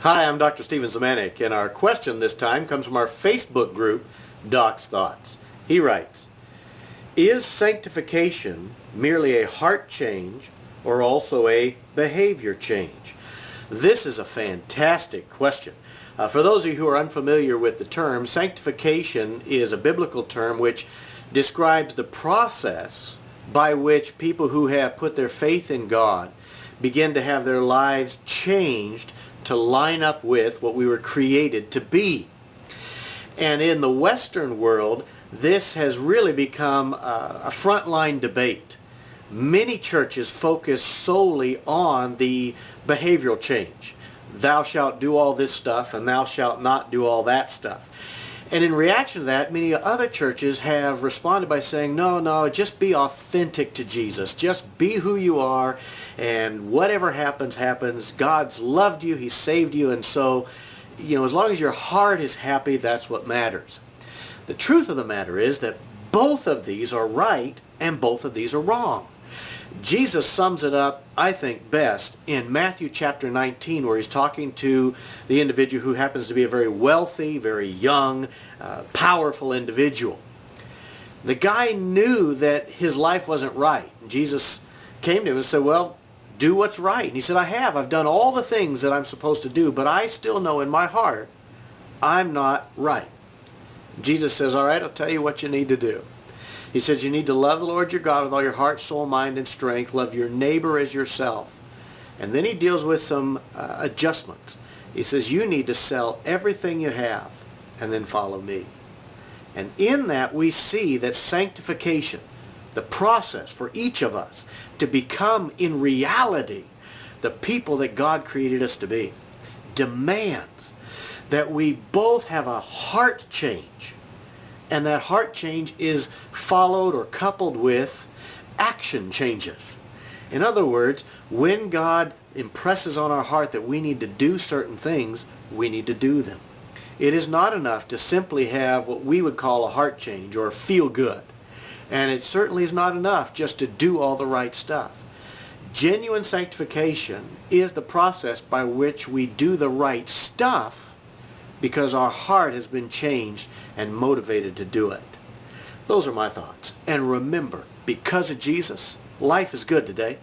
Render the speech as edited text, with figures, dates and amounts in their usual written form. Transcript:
Hi, I'm Dr. Stephen Zemanek, and our question this time comes from our Facebook group, Doc's Thoughts. He writes, is sanctification merely a heart change or also a behavior change? This is a fantastic question. For those of you who are unfamiliar with the term, sanctification is a biblical term which describes the process by which people who have put their faith in God begin to have their lives changed to line up with what we were created to be. And in the Western world, this has really become a frontline debate. Many churches focus solely on the behavioral change. Thou shalt do all this stuff and thou shalt not do all that stuff. And in reaction to that, many other churches have responded by saying, no, just be authentic to Jesus. Just be who you are, and whatever happens, happens. God's loved you, He's saved you, and so, as long as your heart is happy, that's what matters. The truth of the matter is that both of these are right and both of these are wrong. Jesus sums it up, I think, best in Matthew chapter 19, where he's talking to the individual who happens to be a very wealthy, very young, powerful individual. The guy knew that his life wasn't right. Jesus came to him and said, well, do what's right. And he said, I've done all the things that I'm supposed to do, but I still know in my heart I'm not right. Jesus says, all right, I'll tell you what you need to do. He says you need to love the Lord your God with all your heart, soul, mind, and strength. Love your neighbor as yourself. And then he deals with some adjustments. He says you need to sell everything you have and then follow me. And in that we see that sanctification, the process for each of us to become in reality the people that God created us to be, demands that we both have a heart change. And that heart change is followed or coupled with action changes. In other words, when God impresses on our heart that we need to do certain things, we need to do them. It is not enough to simply have what we would call a heart change or feel good. And it certainly is not enough just to do all the right stuff. Genuine sanctification is the process by which we do the right stuff because our heart has been changed and motivated to do it. Those are my thoughts. And remember, because of Jesus, life is good today.